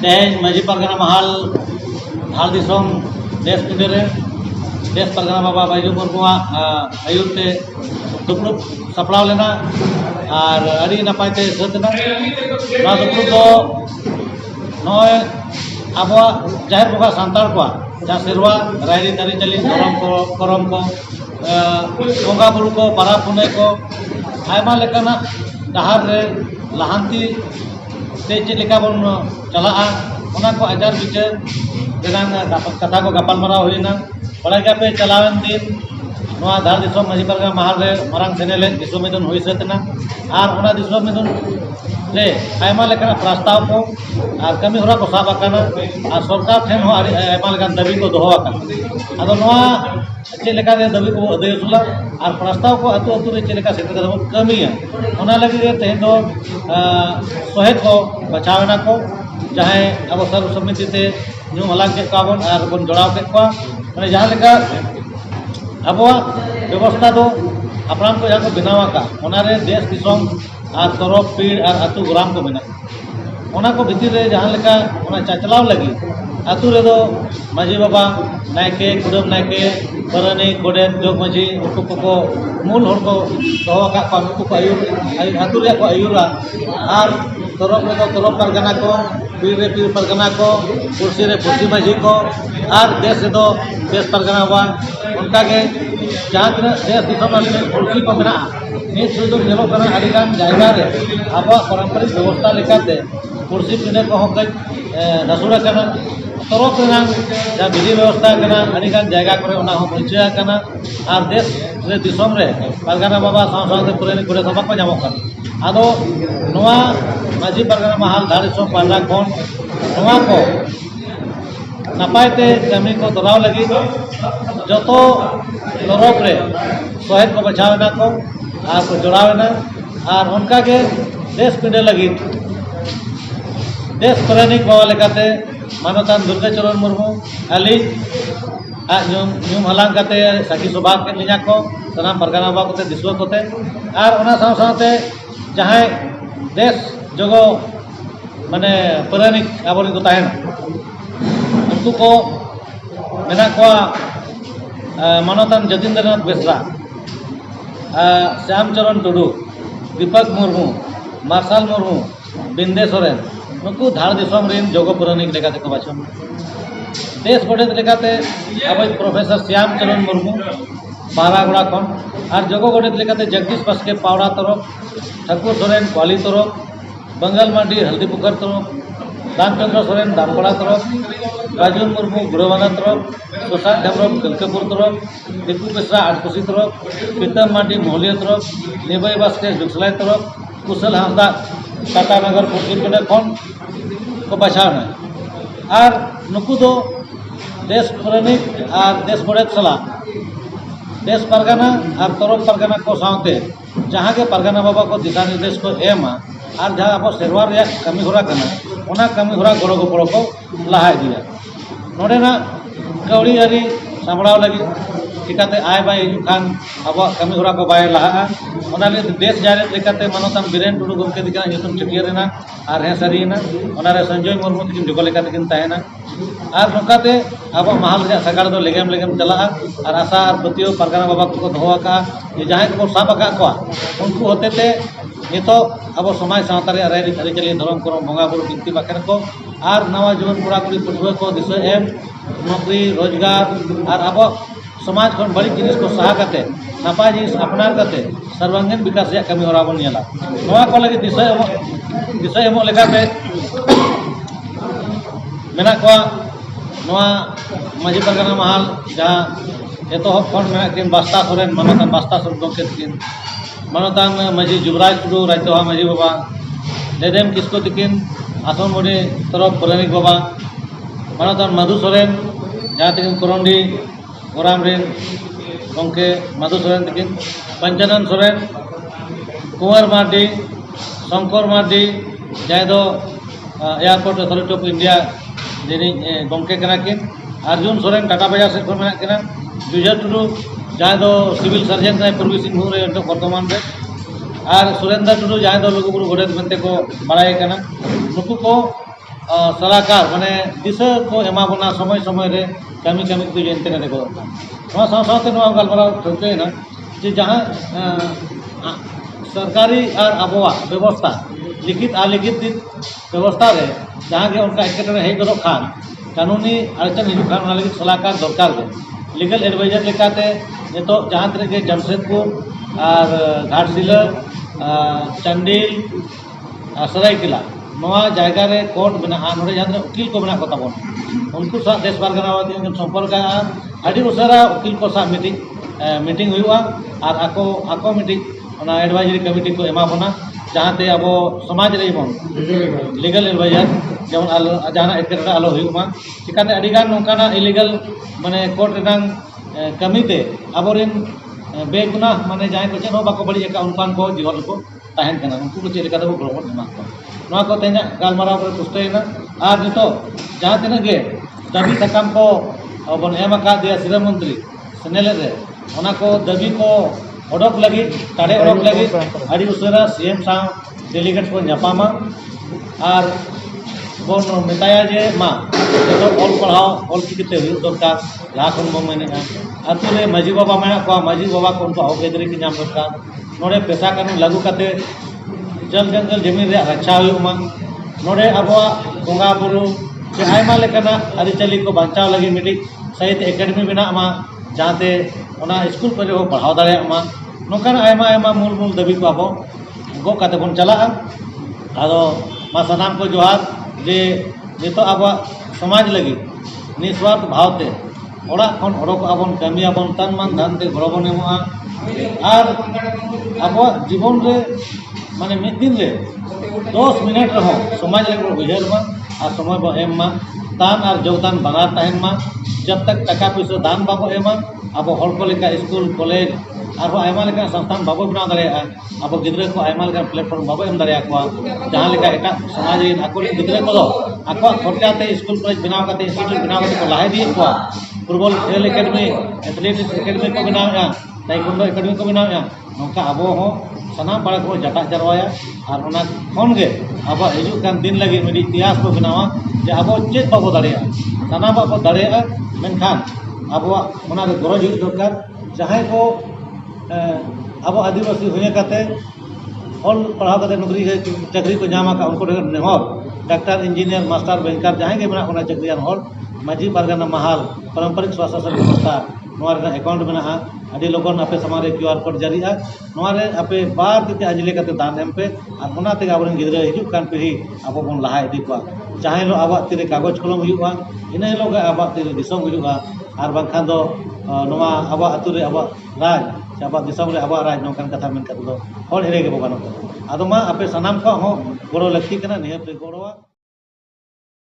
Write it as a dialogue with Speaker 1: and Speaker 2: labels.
Speaker 1: तेज माजी परगना महाल धार दिसोम देश पिंडे देश परगना बाबा बैजू मुर्मू आयुरते दुपड़ुब सपड़ाव लेना और अड़ी नपायते सतना दुपड़ुब दो नॉय अब जाहिर बगा सान्ताड़ को जहाँ सेरवा रायरी दारी धरम को करम को बंगा बुरु को परा पुने को आयमा लेकाना डहार रे लहांती ते चेलेका बन चला ओना को आचार विचार रेनांग कथा को गपालमाराव हुईना बड़ा पे चलावन दिन नोआ धार दिसोम माजी परगना महाल रे मारांग सेनेले दिसोम मिदुन हुई सतना आर ओना दिसोम मिदुन रे आयमा लेकाना प्रस्ताव को और कमी होरा को साब आकाना और सरकार ठेन हो आयमा लेकान दाबी को दोहो आकाना आदो नोआ चे लेका रे दाबी को अदय सुला और प्रस्ताव को अतु अतु रे चे लेका सेटर कदम कमिया ओना लगी रे तेन दो सोहेद को बचावना को जहां अब सर्व समिति ते न्यू हलाक के काबन और बन जोड़ाव के को माने जहां लेका अब व्यवस्था दो अपराम को जहां को बनावा का ओना रे देश दिसोम और तरफ पीड़ और अतु ग्राम को बना ओना को भीतर रे जहां लेका ओना चाचलाव लगी अतु रे दो माजी बाबा नायके कुडम नायके परनी कोडे जोग माजी उनको को मूल हर को दोहो का उनको को आयुर अतु रे को आयुरा और तरफ परगना को पीर परगना को कुर्सी रे कुर्सी माजी को और देश दो देश परगना हुआ उनका के जहाँ तीन देश दिसोम कुर्सी को बना नित सुजुग नेलोकना अडिगान जायगा रे अब पारंपरिक व्यवस्था लेकाते कुर्सी पिने को कई नसुड़ा करना तरफ जहाँ विधि व्यवस्था करना अडिगान जायगा करे ओना हो परिचय करना और देश रे दिसोम रे परगना बाबा साथ पुरानी गुड़े सभा को जामो करना आदो नोआ माजी परगना महाल धार दिसोम पाला कोन नोआ को नपायते कमी को दोराव लगी जतो तरफ रे सोहेद को बचावना को और को जोड़ावना और उनका के देश पिंडे लगी देश परनिक बाबा लेकाते मानवतान दुर्गा चरण मुर्मू अली न्यूम हलांग काते साकी सौभाग के लिया को सनाम परगना बाबा कोते दिसवा कोते और ओना साथ साथे जहां देश जगो माने परनिक आबोरी को ताहेना उनको को मेना को मानवतान जतीन्द्रनाथ बेसरा श्यामचरण टुडू दीपक मुर्मू मार्शल मुर्मू बिंदे सोरेन नुकू धार दिसोम रेन जोगो पुरानिक लेकाते को बाछन देश गोडेत लेकाते अब प्रोफेसर श्यामचरण मुर्मू पारागुड़ा खन और जोगो गोडेत लेकाते जगदीश बास्के पावड़ा तरफ ठाकुर सोरेन क्वाली तरफ बंगाल मांडी हल्दीपुकर तरफ रामचंद्र सोरेन दामगोड़ा तरफ राजून मुर्मू गुड़वाना तरफ सुशांत हेम्ब्रम कलकापुर तरफ दीपू बेसरा आठकुशी तरफ प्रीतम मांडी मोहलिया तरफ निबई बास्के जुगसलाई तरफ कुशल हांसदा टाटा नगर पुरकिन खन को बचावना और नुकू दो देश परनिक और देश गोड़ेत सला देश परगना और तरफ परगना को सावते जहाँ के परगना बाबा को दिशा निर्देश को एमा और जहाँ अब सेरवार कमी होरा करना ओना कमी होरा गड़ो गपड़ो को लहा दिया नोडेना कौड़ी आरी सामड़ाव लगी चिकाते आय बाय खान अब कमी होरा को बाय लहा ओना देश जारे लेकाते मानवतान बीरेन टुडू गमके दिखा युतुम चटियरेना और हे सरीना ओना रे संजय मुर्मू तिकिन जोगो लेकाते किन ताहेना और नोकाते अब महाल रे सगाड़ दो लेगेम लेगेम चला और आशा और पतियो परगना बाबा को दोहो का जहां को साब आका को उनको होतेते नितो अब समाज सावता रे राय अरिचली धर्म करम बंगा बुरु बिनती बाखेर को और नवा जीवन पूरा कुड़ी पटुआ को दिशा एम नौकरी रोजगार और अब समाज खन बड़ी जिनिस को सहा करते नपाय जिनिस अपनार करते सर्वांगीण विकास या कमी होरा बन नेला नोआ को लगे दिशा एमो लेकाते मेना को नोआ माजी परगना महाल जहाँ एतोहब खन मेना किन बास्ता सोरेन मानवतान बास्ता सोरेन गमके तिकिन मानवतान माजी जुबराज टुडू राजतोहा माजी बाबा लेदेम किसको तिकिन आसन मोड़ी तरफ परनिक बाबा मानवतान मधु सोरेन जहाँ तिकिन कोरंडी गोराम रेन गमके मधु सोरेन तिकिन पंचानन सोरेन कुंवर मार्डी शंकर मार्डी जहाँ दो एयरपोर्ट अथॉरिटी ऑफ इंडिया जिनी गमके कना किन अर्जुन सोरेन टाटा बाजार से मेना किना जुझार टुडू जहाँ दो सिविल सर्जन रहे पूर्वी सिंहभूम रे बर्तमान रे और सुरेंद्र टुडू जहाँ दो लुगुबुरु गोडेत बनते को बड़ाई कना नुकु को सलाहकार माने दिशा को एमा बना समय समय रे कमी कमी को जयंती ने देखो साथ गलमाराव ठोकना जे जहाँ सरकारी और आबोआ व्यवस्था लिखित अलिखित व्यवस्था रे जहाँ के उनका एकेटने हेज गो खान कानूनी अड़चन हिजू खान लगे सलाहकार दरकार गे लीगल एडवाइजर लेकाते नितो जहाँ तरह के जमशेदपुर और घाटशिला चंडील सरायकेला नवा जायगा रे कोर्ट बना नोडे जहाँ उकिल को बना को ताबोन उनको सा देश पारगनावादी संपर्क अड़ी उसरा उकिल को सा मीटिंग हुआ और आको मीटिंग एडवाइजरी कमिटी को एमा बना जहाँ ते अब समाज रे बन लीगल एडवाइजर जमन जहाँ एटकेटने आलो हुआ चिकाते अड़ीगान नौकाना इलीगल माने कोर्ट रेनांग कमीते अबोरिन बेगुना माने जहाँ को चेन बाको बड़ी एका उनकान को जीवन को तहन कना उनको को चेलेका दो ग्रहण एमा को तेना गालमाराव रे पुष्टयना और नितो जहाँ तिना गे दाबी सकाम को बन एम का दिया श्री मंत्री सेनेल रे ओना को दाबी को ओडक लगी ताड़े ओडक लगी अड़ी उसरा सीएम सा डेलीगेट को नापामा और बन मेताया जे मा जो ऑल पढ़ाओ ऑल चिकिते हुई दरकार लहा खन बो मेनेगा आतु रे माजी बाबा मेना को माजी बाबा को उनको अवगेदरी की नाम दरकार नोडे पेशा कानून लागू करते जल जंगल जमीन रे रक्षा हुआ नोडे अबवा बोंगा बुरु से आयमा लेकना अरिचली को बचाव लगी मिटी सहित एकेडमी बना मा जहाँते स्कूल को जो पढ़ाव दाड़े मा नौकान आयमा आयमा मूल मूल दाबी को अब गो काते बन चला आदो मा सनाम को जोहार जे नितो अब समाज लगी निस्वार्थ भावते ओड़ा खन ओडक आबन कमी आबन तन मन धन ते गड़ो बन एमोआ और अब जीवन रे माने मिद दिन रे 10 मिनट रहो समाज लगी बुझेल मा और समय बो एम मा दान और जोगदान बानार तहन मा जब तक टका पैसा दान बाबो एमा अब हर को लेका स्कूल कॉलेज और आयमा लेका संस्थान बाबो बनाव दाड़ेया अब गिद्रा को आयमा लेका प्लेटफॉर्म बाबो एम दाड़ेया को जहाँ लेका एटा समाज रे आको गिद्रा को आको खर्चाते स्कूल कॉलेज बनाव काते इंस्टीट्यूट बनाव काते को लाहे दिए को फुटबॉल खेल एकेडमी एथलेटिक्स एकेडमी को बनावया ताइक्वांडो एकेडमी को बनावया नौका अब हो सनाम पाड़ा को जटा जरवाया और उना खन गे अब हिजू कान दिन लगी मिडी इतिहास को बनावा जे अब चेक बाबो दाड़ेया सनाम बाबो दाड़ेया मेनखान अब उना रे गरज हुई दरकार जहाँ को अब आदिवासी हुए काते ऑल पढ़ाव काते नौकरी चाकरी को नामा का उनको नेहर डॉक्टर इंजीनियर मास्टर बैंकर जहाँ के बना उना चाकरियान हर माजी पारगाना महाल पारंपरिक स्वास्थ्य व्यवस्था अकाउंट में अभी लोगन आपे समारे QR कोड जारी आपे बार तीते अंजलि करते दान एम पे और उनाते अब गिद्रा हिजू कान पीढ़ी अब बन लहा इदी को जहाँ हिलो अब तीरे कागज कलम हुआ इन हिलो अब तीरे दिसम हुआ और बांखान दो नवा अब आतु रे अब राज से अब दिसम रे अब राज नौकान कथा मेन कते दो हर हेरे के बगानो आदो मा आपे सनाम को हो गड़ो लक्ति कना निहत रे गड़ोआ।